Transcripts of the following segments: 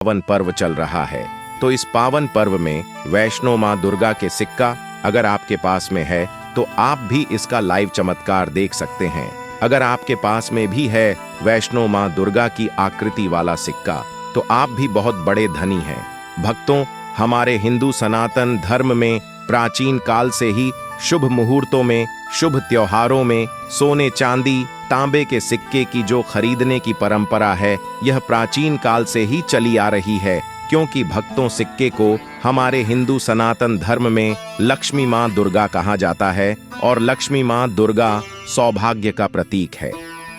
पावन पर्व चल रहा है, तो इस पावन पर्व में वैष्णो माँ दुर्गा के सिक्का अगर आपके पास में है तो आप भी इसका लाइव चमत्कार देख सकते हैं। अगर आपके पास में भी है वैष्णो माँ दुर्गा की आकृति वाला सिक्का तो आप भी बहुत बड़े धनी हैं। भक्तों, हमारे हिंदू सनातन धर्म में प्राचीन काल से ही शुभ मुहूर्तों में, शुभ त्योहारों में सोने चांदी तांबे के सिक्के की जो खरीदने की परंपरा है, यह प्राचीन काल से ही चली आ रही है, क्योंकि भक्तों सिक्के को हमारे हिंदू सनातन धर्म में लक्ष्मी माँ दुर्गा कहा जाता है और लक्ष्मी माँ दुर्गा सौभाग्य का प्रतीक है।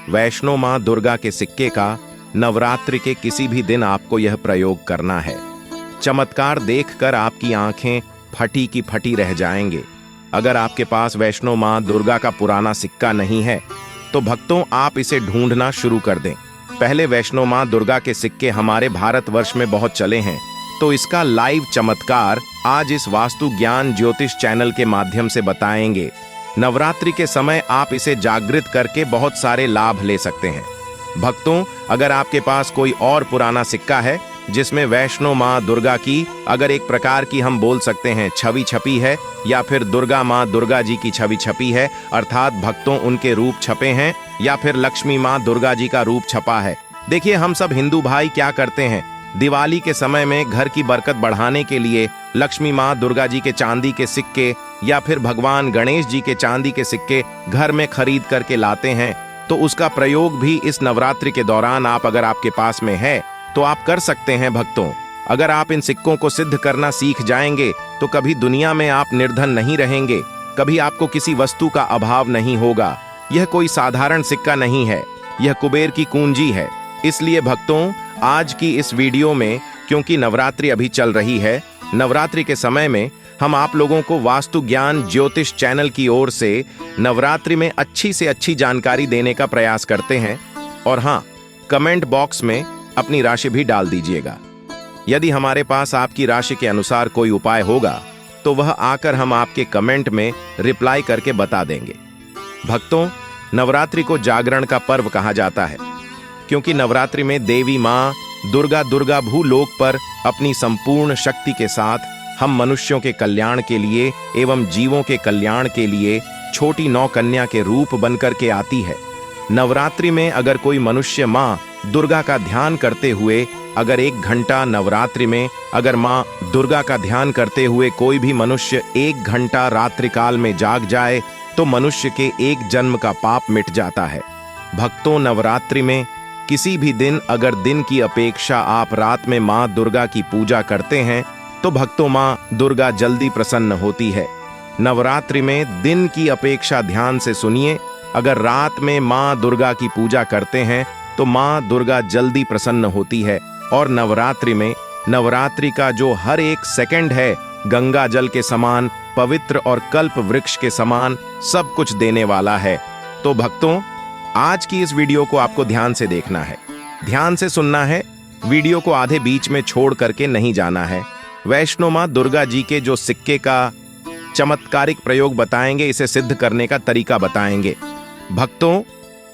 वैष्णो माँ दुर्गा के सिक्के का नवरात्रि के किसी भी दिन आपको यह प्रयोग करना है। चमत्कार देखकर आपकी आंखें फटी की फटी रह जाएंगे। अगर आपके पास वैष्णो माँ दुर्गा का पुराना सिक्का नहीं है तो भक्तों आप इसे ढूंढना शुरू कर दें। पहले वैष्णो माँ दुर्गा के सिक्के हमारे भारतवर्ष में बहुत चले हैं, तो इसका लाइव चमत्कार आज इस वास्तु ज्ञान ज्योतिष चैनल के माध्यम से बताएंगे। नवरात्रि के समय आप इसे जागृत करके बहुत सारे लाभ ले सकते हैं। भक्तों, अगर आपके पास कोई और पुराना सिक्का है जिसमें वैष्णो माँ दुर्गा की अगर एक प्रकार की हम बोल सकते हैं छवि छपी है, या फिर दुर्गा माँ दुर्गा जी की छवि छपी है, अर्थात भक्तों उनके रूप छपे हैं, या फिर लक्ष्मी माँ दुर्गा जी का रूप छपा है। देखिए, हम सब हिंदू भाई क्या करते हैं, दिवाली के समय में घर की बरकत बढ़ाने के लिए लक्ष्मी माँ दुर्गा जी के चांदी के सिक्के या फिर भगवान गणेश जी के चांदी के सिक्के घर में खरीद करके लाते हैं। तो उसका प्रयोग भी इस नवरात्रि के दौरान आप अगर आपके पास में है तो आप कर सकते हैं। भक्तों, अगर आप इन सिक्कों को सिद्ध करना सीख जाएंगे तो कभी दुनिया में आप निर्धन नहीं रहेंगे, कभी आपको किसी वस्तु का अभाव नहीं होगा। यह कोई साधारण सिक्का नहीं है, यह कुबेर की कुंजी है। इसलिए भक्तों, आज की इस वीडियो में, क्योंकि नवरात्रि अभी चल रही है, नवरात्रि के समय में हम आप लोगों को वास्तु ज्ञान ज्योतिष चैनल की ओर से नवरात्रि में अच्छी से अच्छी जानकारी देने का प्रयास करते हैं। और हाँ, कमेंट बॉक्स में अपनी राशि भी डाल दीजिएगा। यदि हमारे पास आपकी राशि के अनुसार कोई उपाय होगा तो वह आकर हम आपके कमेंट में रिप्लाई करके बता देंगे। भक्तों, नवरात्रि को जागरण का पर्व कहा जाता है, क्योंकि नवरात्रि में देवी माँ दुर्गा भूलोक पर अपनी संपूर्ण शक्ति के साथ हम मनुष्यों के कल्याण के लिए एवं जीवों के कल्याण के लिए छोटी नौ कन्या के रूप बनकर के आती है। नवरात्रि में अगर कोई मनुष्य माँ दुर्गा का ध्यान करते हुए अगर 1 घंटा नवरात्रि में अगर माँ दुर्गा का ध्यान करते हुए कोई भी मनुष्य 1 घंटा रात्रि काल में जाग जाए तो मनुष्य के 1 जन्म का पाप मिट जाता है। भक्तों, नवरात्रि में किसी भी दिन अगर दिन की अपेक्षा आप रात में माँ दुर्गा की पूजा करते हैं तो भक्तों माँ दुर्गा जल्दी प्रसन्न होती है। नवरात्रि में दिन की अपेक्षा ध्यान से सुनिए, अगर रात में माँ दुर्गा की पूजा करते हैं तो माँ दुर्गा जल्दी प्रसन्न होती है। और नवरात्रि में नवरात्रि का जो हर एक सेकंड है गंगा जल के समान पवित्र और कल्प वृक्ष के समान सब कुछ देने वाला है। तो भक्तों, आज की इस वीडियो को आपको ध्यान से देखना है, ध्यान से सुनना है, वीडियो को आधे बीच में छोड़ करके नहीं जाना है। वैष्णो माँ दुर्गा जी के जो सिक्के का चमत्कारिक प्रयोग बताएंगे, इसे सिद्ध करने का तरीका बताएंगे। भक्तों,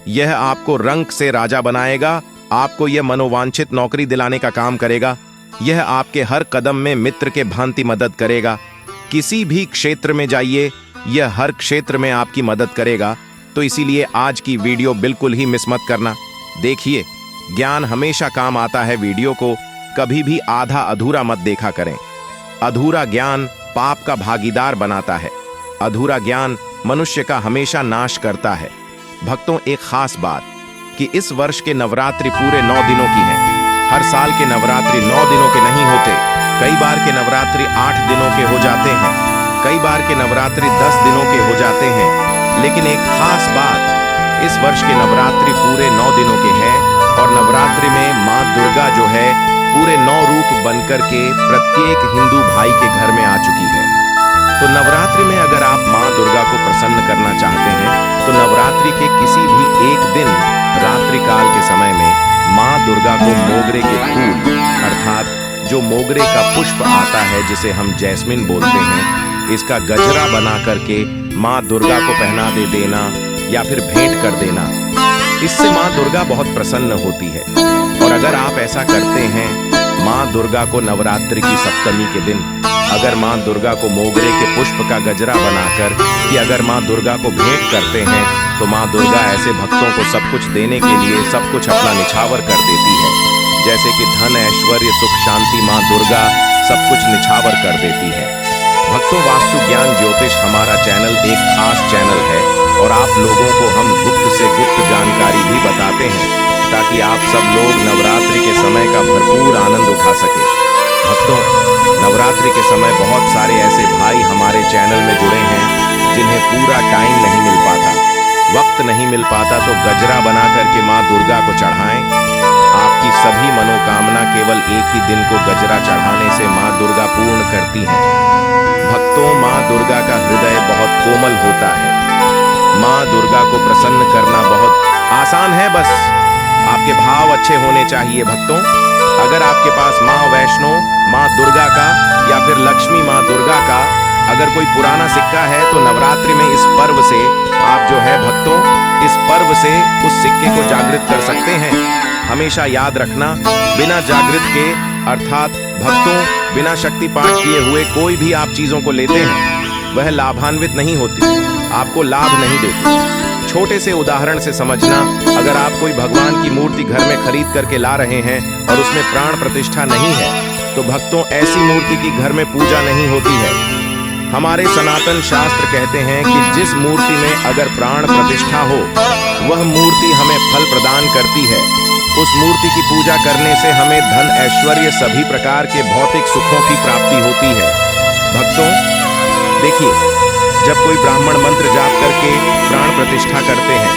यह आपको रंक से राजा बनाएगा, आपको यह मनोवांछित नौकरी दिलाने का काम करेगा, यह आपके हर कदम में मित्र के भांति मदद करेगा। किसी भी क्षेत्र में जाइए, यह हर क्षेत्र में आपकी मदद करेगा। तो इसीलिए आज की वीडियो बिल्कुल ही मिस मत करना। देखिए, ज्ञान हमेशा काम आता है, वीडियो को कभी भी आधा अधूरा मत देखा करें। अधूरा ज्ञान पाप का भागीदार बनाता है, अधूरा ज्ञान मनुष्य का हमेशा नाश करता है। भक्तों, एक खास बात कि इस वर्ष के नवरात्रि पूरे 9 दिनों की है। हर साल के नवरात्रि 9 दिनों के नहीं होते, कई बार के नवरात्रि 8 दिनों के हो जाते हैं, कई बार के नवरात्रि 10 दिनों के हो जाते हैं। लेकिन एक खास बात, इस वर्ष के नवरात्रि पूरे 9 दिनों के हैं और नवरात्रि में माँ दुर्गा जो है पूरे 9 रूप बनकर के प्रत्येक हिंदू भाई के घर में आ चुकी है। तो नवरात्रि में अगर आप माँ दुर्गा को प्रसन्न करना चाहते हैं तो नवरात्रि के किसी भी एक दिन रात्रि काल के समय में माँ दुर्गा को मोगरे के फूल, अर्थात जो मोगरे का पुष्प आता है जिसे हम जैस्मिन बोलते हैं, इसका गजरा बना करके माँ दुर्गा को पहना दे देना या फिर भेंट कर देना। इससे माँ दुर्गा बहुत प्रसन्न होती है। और अगर आप ऐसा करते हैं माँ दुर्गा को नवरात्रि की सप्तमी के दिन अगर माँ दुर्गा को मोगरे के पुष्प का गजरा बनाकर कि अगर माँ दुर्गा को भेंट करते हैं तो माँ दुर्गा ऐसे भक्तों को सब कुछ देने के लिए सब कुछ अपना निछावर कर देती है। जैसे कि धन, ऐश्वर्य, सुख, शांति, माँ दुर्गा सब कुछ निछावर कर देती है। भक्तों, वास्तु ज्ञान ज्योतिष हमारा चैनल एक खास चैनल है और आप लोगों को हम गुप्त से गुप्त जानकारी भी बताते हैं ताकि आप सब लोग नवरात्रि के समय का भरपूर आनंद उठा सके। भक्तों, नवरात्रि के समय बहुत सारे ऐसे भाई हमारे चैनल में जुड़े हैं जिन्हें पूरा टाइम नहीं मिल पाता, वक्त नहीं मिल पाता, तो गजरा बना करके माँ दुर्गा को चढ़ाएं। आपकी सभी मनोकामना केवल एक ही दिन को गजरा चढ़ाने से माँ दुर्गा पूर्ण करती हैं। भक्तों, माँ दुर्गा का हृदय बहुत कोमल होता है। माँ दुर्गा को प्रसन्न करना बहुत आसान है, बस आपके भाव अच्छे होने चाहिए। भक्तों, अगर आपके पास माँ वैष्णो, माँ दुर्गा का या फिर लक्ष्मी माँ दुर्गा का अगर कोई पुराना सिक्का है तो नवरात्रि में इस पर्व से आप जो है भक्तों, इस पर्व से उस सिक्के को जागृत कर सकते हैं। हमेशा याद रखना, बिना जागृत के अर्थात भक्तों बिना शक्ति पाठ किए हुए कोई भी आप चीजों को लेते हैं वह लाभान्वित नहीं होती, आपको लाभ नहीं देती। छोटे से उदाहरण से समझना, अगर आप कोई भगवान की मूर्ति घर में खरीद करके ला रहे हैं और उसमें प्राण प्रतिष्ठा नहीं है तो भक्तों ऐसी मूर्ति की घर में पूजा नहीं होती है। हमारे सनातन शास्त्र कहते हैं कि जिस मूर्ति में अगर प्राण प्रतिष्ठा हो वह मूर्ति हमें फल प्रदान करती है। उस मूर्ति की पूजा करने से हमें धन, ऐश्वर्य, सभी प्रकार के भौतिक सुखों की प्राप्ति होती है। भक्तों देखिए, जब कोई ब्राह्मण मंत्र जाप करके प्राण प्रतिष्ठा करते हैं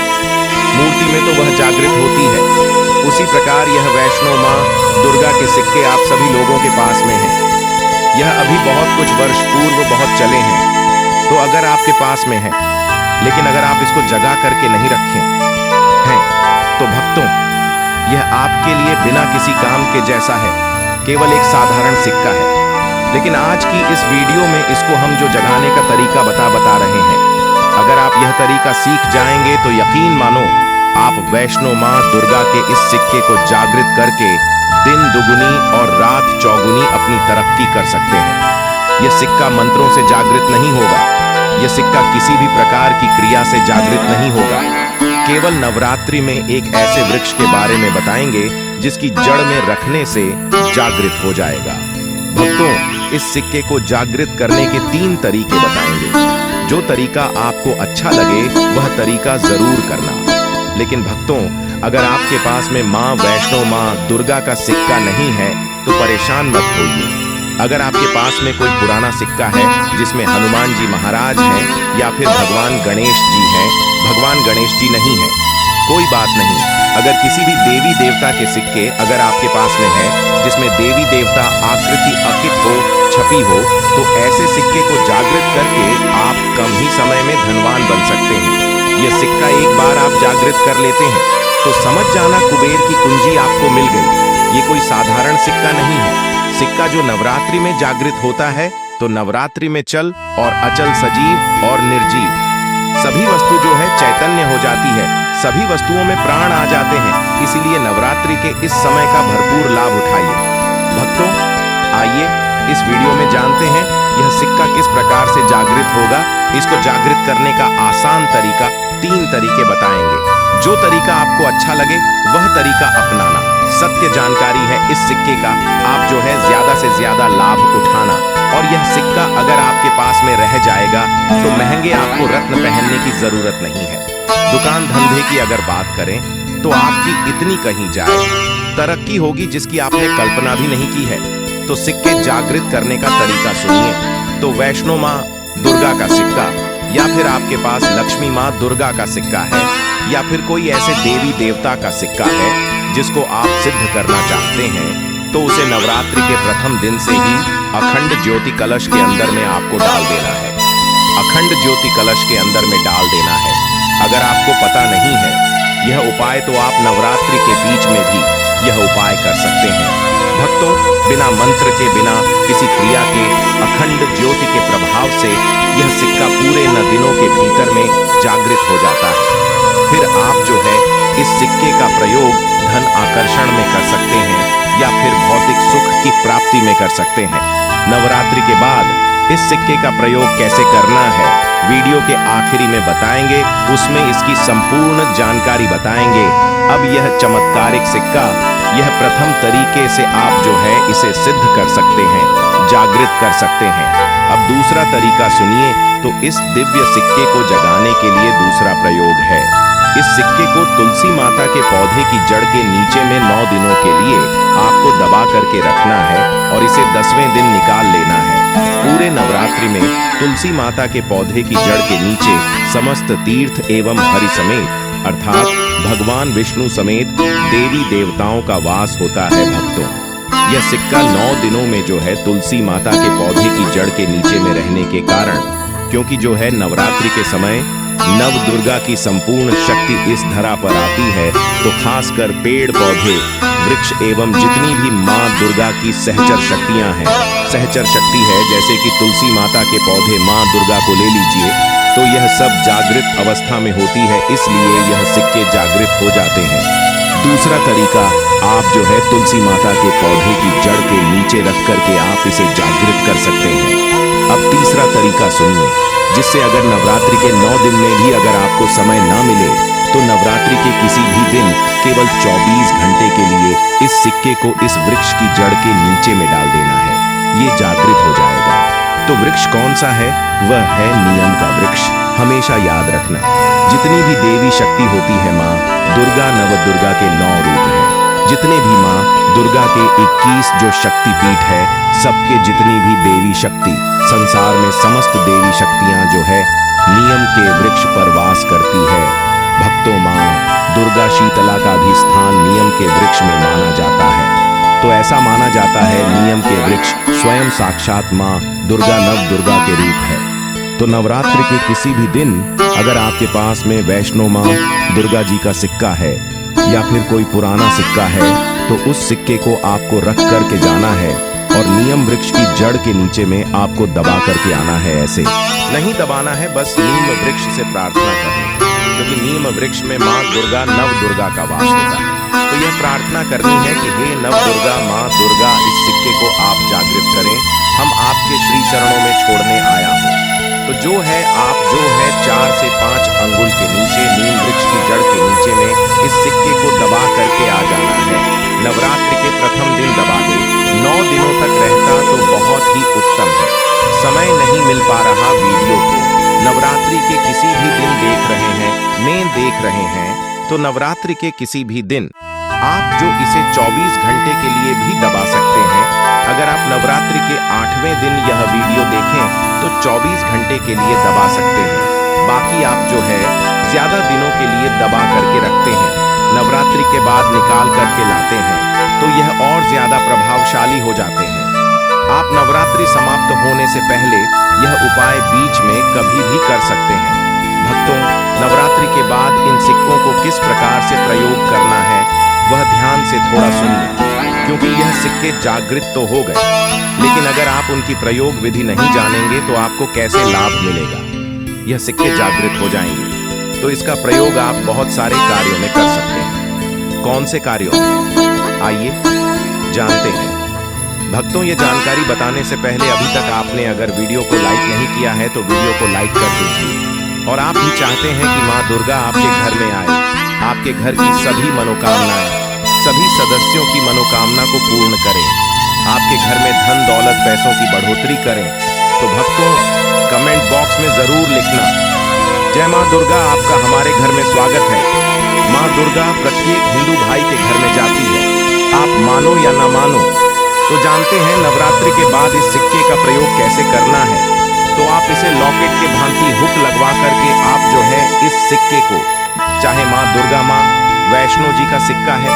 मूर्ति में तो वह जागृत होती है। उसी प्रकार यह वैष्णो माँ दुर्गा के सिक्के आप सभी लोगों के पास में हैं। यह अभी बहुत कुछ वर्ष पूर्व बहुत चले हैं, तो अगर आपके पास में है लेकिन अगर आप इसको जगा करके नहीं रखे हैं तो भक्तों यह आपके लिए बिना किसी काम के जैसा है, केवल एक साधारण सिक्का है। लेकिन आज की इस वीडियो में इसको हम जो जगाने का तरीका बता रहे हैं, अगर आप यह तरीका सीख जाएंगे तो यकीन मानो आप वैष्णो माँ दुर्गा के इस सिक्के को जागृत करके दिन दुगुनी और रात चौगुनी अपनी तरक्की कर सकते हैं। यह सिक्का मंत्रों से जागृत नहीं होगा, यह सिक्का किसी भी प्रकार की क्रिया से जागृत नहीं होगा। केवल नवरात्रि में एक ऐसे वृक्ष के बारे में बताएंगे जिसकी जड़ में रखने से जागृत हो जाएगा। भक्तों, इस सिक्के को जागृत करने के 3 तरीके बताएंगे। जो तरीका आपको अच्छा लगे वह तरीका जरूर करना। लेकिन भक्तों, अगर आपके पास में माँ वैष्णो माँ दुर्गा का सिक्का नहीं है तो परेशान मत होइए। अगर आपके पास में कोई पुराना सिक्का है जिसमें हनुमान जी महाराज हैं या फिर भगवान गणेश जी हैं, भगवान गणेश जी नहीं है, कोई बात नहीं। अगर किसी भी देवी देवता के सिक्के अगर आपके पास में है जिसमें देवी देवता आकृति अंकित हो, छपी हो, तो ऐसे सिक्के को जागृत करके आप कम ही समय में धनवान बन सकते हैं। यह सिक्का एक बार आप जागृत कर लेते हैं तो समझ जाना कुबेर की कुंजी आपको मिल गई। ये कोई साधारण सिक्का नहीं है। सिक्का जो नवरात्रि में जागृत होता है तो नवरात्रि में चल और अचल, सजीव और निर्जीव सभी वस्तु जो है चैतन्य हो जाती है, सभी वस्तुओं में प्राण आ जाते हैं। इसीलिए नवरात्रि के इस समय का भरपूर लाभ उठाइए। भक्तों, आइए इस वीडियो में जानते हैं यह सिक्का किस प्रकार से जागृत होगा। इसको जागृत करने का आसान तरीका 3 तरीके बताएंगे। जो तरीका आपको अच्छा लगे वह तरीका अपनाना। सत्य जानकारी है इस सिक्के का, आप जो है ज्यादा से ज्यादा लाभ उठाना। और यह सिक्का अगर आपके पास में रह जाएगा तो महंगे आपको रत्न पहनने की जरूरत नहीं है। दुकान धंधे की अगर बात करें तो आपकी इतनी कहीं जाए, तरक्की होगी जिसकी आपने कल्पना भी नहीं की है। तो सिक्के जागृत करने का तरीका सुनिए। तो वैष्णो माँ दुर्गा का सिक्का या फिर आपके पास लक्ष्मी माँ दुर्गा का सिक्का है या फिर कोई ऐसे देवी देवता का सिक्का है जिसको आप सिद्ध करना चाहते हैं तो उसे नवरात्रि के प्रथम दिन से ही अखंड ज्योति कलश के अंदर में आपको डाल देना है। अखंड ज्योति कलश के अंदर में डाल देना है। अगर आपको पता नहीं है यह उपाय तो आप नवरात्रि के बीच में भी यह उपाय कर सकते हैं। भक्तों, बिना मंत्र के, बिना किसी क्रिया के, अखंड ज्योति के प्रभाव से यह सिक्का पूरे 9 दिनों के भीतर में जागृत हो जाता है। फिर आप जो है इस सिक्के का प्रयोग धन आकर्षण में कर सकते हैं या फिर भौतिक सुख की प्राप्ति में कर सकते हैं। नवरात्रि के बाद इस सिक्के का प्रयोग कैसे करना है वीडियो के आखिरी में बताएंगे, उसमें इसकी संपूर्ण जानकारी बताएंगे। अब यह चमत्कारिक सिक्का, यह प्रथम तरीके से आप जो है इसे सिद्ध कर सकते हैं, जागृत कर सकते हैं। अब दूसरा तरीका सुनिए। तो इस दिव्य सिक्के को जगाने के लिए दूसरा प्रयोग है। इस सिक्के को तुलसी माता के पौधे की जड़ के नीचे में 9 दिनों के लिए आपको दबा करके रखना है और इसे 10वें दिन निकाल लेना है। पूरे नवरात्रि में तुलसी माता के पौधे की जड़ के नीचे समस्त तीर्थ एवं हरि समेत अर्थात भगवान विष्णु समेत देवी देवताओं का वास होता है। भक्तों, यह सिक्का 9 दिनों में जो है तुलसी माता के पौधे की जड़ के नीचे में रहने के कारण, क्योंकि जो है नवरात्रि के समय नव दुर्गा की संपूर्ण शक्ति इस धरा पर आती है, तो खासकर पेड़ पौधे वृक्ष एवं जितनी भी माँ दुर्गा की सहचर शक्तियां हैं, सहचर शक्ति है जैसे कि तुलसी माता के पौधे माँ दुर्गा को ले लीजिए, तो यह सब जागृत अवस्था में होती है, इसलिए यह सिक्के जागृत हो जाते हैं। दूसरा तरीका, आप जो है तुलसी माता के पौधे की जड़ के नीचे रख करके आप इसे जागृत कर सकते हैं। अब तीसरा तरीका सुनिए, जिससे अगर नवरात्रि के 9 दिन में भी अगर आपको समय ना मिले, तो नवरात्रि के किसी भी दिन केवल 24 घंटे के लिए इस सिक्के को इस वृक्ष की जड़ के नीचे में डाल देना है, ये जागृत हो जाएगा। तो वृक्ष कौन सा है? वह है नियम का वृक्ष। हमेशा याद रखना, जितनी भी देवी शक्ति होती है माँ दुर्गा, नव दुर्गा के 9 रूप हैं। जितने भी माँ दुर्गा के 21 जो शक्ति पीठ है, सबके जितनी भी देवी शक्ति संसार में समस्त देवी शक्तियां जो है नियम के वृक्ष पर वास करती है। भक्तों, माँ दुर्गा शीतला का भी स्थान नियम के वृक्ष में माना जाता है। तो ऐसा माना जाता है नियम के वृक्ष स्वयं साक्षात माँ दुर्गा नव दुर्गा के रूप है। तो नवरात्रि के किसी भी दिन अगर आपके पास में वैष्णो माँ दुर्गा जी का सिक्का है या फिर कोई पुराना सिक्का है, तो उस सिक्के को आपको रख करके जाना है और नियम वृक्ष की जड़ के नीचे में आपको दबा करके आना है। ऐसे नहीं दबाना है, बस नीम वृक्ष से प्रार्थना करनी है, क्योंकि नीम वृक्ष में माँ दुर्गा नव दुर्गा का वास होता है। तो यह प्रार्थना करनी है कि हे नव दुर्गा माँ दुर्गा, इस सिक्के को आप जागृत करें, हम आपके श्री चरणों में छोड़ने आया हूँ। तो जो है आप जो है 4 से 5 अंगुल के नीचे नीम वृक्ष की जड़ के नीचे में इस सिक्के को दबा करके आ जाना है। नवरात्रि के प्रथम दिन दबा दे, 9 दिनों तक रहता तो बहुत ही उत्तम है। समय नहीं मिल पा रहा वीडियो को, नवरात्रि के किसी भी दिन देख रहे हैं, मैं देख रहे हैं, तो नवरात्रि के किसी भी दिन आप जो इसे 24 घंटे के लिए भी दबा सकते हैं। अगर आप नवरात्रि के 8वें दिन यह वीडियो देखें तो 24 घंटे के लिए दबा सकते हैं। बाकी आप जो है ज्यादा दिनों के लिए दबा करके रखते हैं, नवरात्रि के बाद निकाल करके लाते हैं, तो यह और ज्यादा प्रभावशाली हो जाते हैं। आप नवरात्रि समाप्त होने से पहले यह उपाय बीच में कभी भी कर सकते हैं। भक्तों, नवरात्रि के बाद इन सिक्कों को किस प्रकार से प्रयोग करना है वह ध्यान से थोड़ा सुनिए, क्योंकि यह सिक्के जागृत तो हो गए, लेकिन अगर आप उनकी प्रयोग विधि नहीं जानेंगे तो आपको कैसे लाभ मिलेगा। यह सिक्के जागृत हो जाएंगे तो इसका प्रयोग आप बहुत सारे कार्यों में कर सकते हैं। कौन से कार्यों में, आइए जानते हैं। भक्तों, ये जानकारी बताने से पहले अभी तक आपने अगर वीडियो को लाइक नहीं किया है तो वीडियो को लाइक कर दीजिए। और आप भी चाहते हैं कि माँ दुर्गा आपके घर में आए, आपके घर की सभी मनोकामनाएं, सभी सदस्यों की मनोकामना को पूर्ण करें, आपके घर में धन दौलत पैसों की बढ़ोतरी करें, तो भक्तों कमेंट बॉक्स में जरूर लिखना, जय माँ दुर्गा, आपका हमारे घर में स्वागत है। माँ दुर्गा प्रत्येक हिंदू भाई के घर में जाती है, आप मानो या ना मानो। तो जानते हैं नवरात्रि के बाद इस सिक्के का प्रयोग कैसे करना है। तो आप इसे लॉकेट के भांति हुक लगवा करके आप जो है इस सिक्के को, चाहे माँ दुर्गा माँ वैष्णो जी का सिक्का है,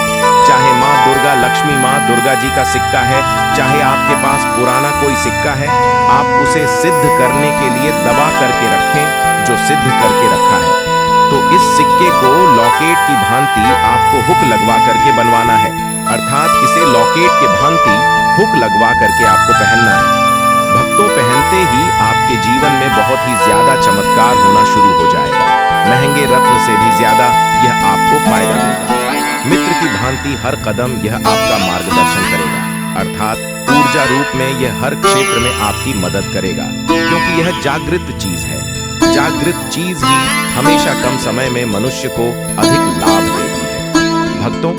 चाहे माँ दुर्गा लक्ष्मी माँ दुर्गा जी का सिक्का है, चाहे आपके पास पुराना कोई सिक्का है, आप उसे सिद्ध करने के लिए दबा करके रखें जो सिद्ध करके रखा है। तो इस सिक्के को लॉकेट की भांति आपको हुक लगवा करके बनवाना है, अर्थात इसे लॉकेट के भांति हुक लगवा करके आपको पहनना है। भक्तों, पहनते ही आपके जीवन में बहुत ही ज्यादा चमत्कार होना शुरू हो जाएगा। महंगे रत्न से भी ज्यादा यह आपको फायदा देगा। मित्र की भांति हर कदम यह आपका मार्गदर्शन करेगा, अर्थात ऊर्जा रूप में यह हर क्षेत्र में आपकी मदद करेगा, क्योंकि यह जागृत चीज है। जागृत चीज ही हमेशा कम समय में मनुष्य को अधिक लाभ देती है। भक्तों,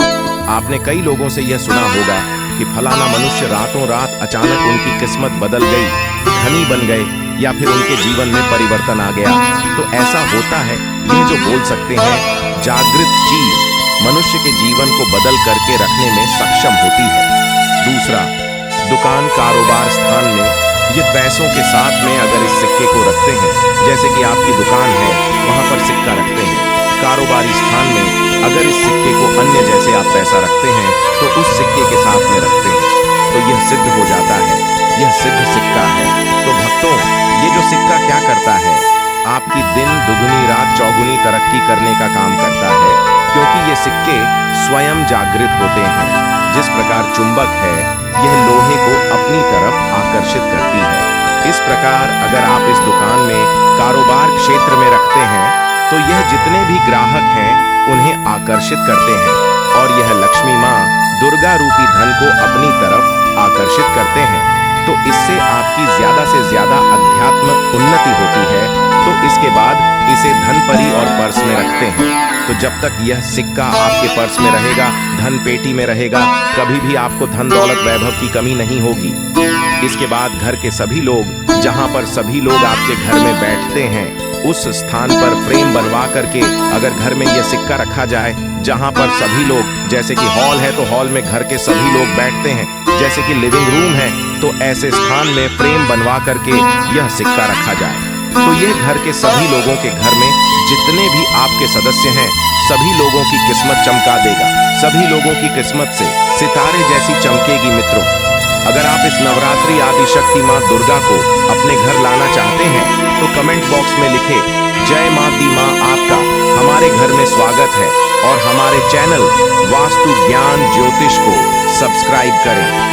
आपने कई लोगों से यह सुना होगा कि फलाना मनुष्य रातों रात अचानक उनकी किस्मत बदल गई, धनी बन गए या फिर उनके जीवन में परिवर्तन आ गया। तो ऐसा होता है, यह जो बोल सकते हैं, जागृत चीज मनुष्य के जीवन को बदल करके रखने में सक्षम होती है। दूसरा, दुकान कारोबार स्थान में ये पैसों के साथ में अगर इस सिक्के को रखते हैं, जैसे कि आपकी दुकान है वहां पर सिक्का रखते हैं, कारोबारी स्थान में अगर इस सिक्के को अन्य जैसे आप पैसा रखते हैं तो उस सिक्के के साथ में रखते हैं, तो यह सिद्ध हो जाता है, यह सिद्ध सिक्का है। तो भक्तों, ये जो सिक्का क्या करता है, आपकी दिन दुगुनी रात चौगुनी तरक्की करने का काम करता है, क्योंकि ये सिक्के स्वयं जागृत होते हैं। जिस प्रकार चुंबक है, यह लोहे को अपनी तरफ आकर्षित करती है। इस प्रकार अगर आप इस दुकान में कारोबार क्षेत्र में रखते हैं तो यह जितने भी ग्राहक हैं उन्हें आकर्षित करते हैं, और यह लक्ष्मी माँ दुर्गा रूपी धन को अपनी तरफ आकर्षित करते हैं। तो इससे आपकी ज्यादा से ज्यादा अध्यात्म उन्नति होती है। तो इसके बाद इसे धन परी और पर्स में रखते हैं। तो जब तक यह सिक्का आपके पर्स में रहेगा, धन पेटी में रहेगा, कभी भी आपको धन दौलत वैभव की कमी नहीं होगी। इसके बाद घर के सभी लोग, जहां पर सभी लोग आपके घर में बैठते हैं, उस स्थान पर फ्रेम बनवा करके अगर घर में यह सिक्का रखा जाए, जहां पर सभी लोग, जैसे कि हॉल है तो हॉल में घर के सभी लोग बैठते हैं, जैसे कि लिविंग रूम है तो ऐसे स्थान में फ्रेम बनवा करके यह सिक्का रखा जाए, तो यह घर के सभी लोगों के घर में जितने भी आपके सदस्य हैं, सभी लोगों की किस्मत चमका देगा। सभी लोगों की किस्मत से सितारे जैसी चमकेगी। मित्रों, अगर आप इस नवरात्रि आदिशक्ति माँ दुर्गा को अपने घर लाना चाहते हैं तो कमेंट बॉक्स में लिखे जय माँ दी माँ, आपका हमारे घर में स्वागत है, और हमारे चैनल वास्तु ज्ञान ज्योतिष को सब्सक्राइब करें।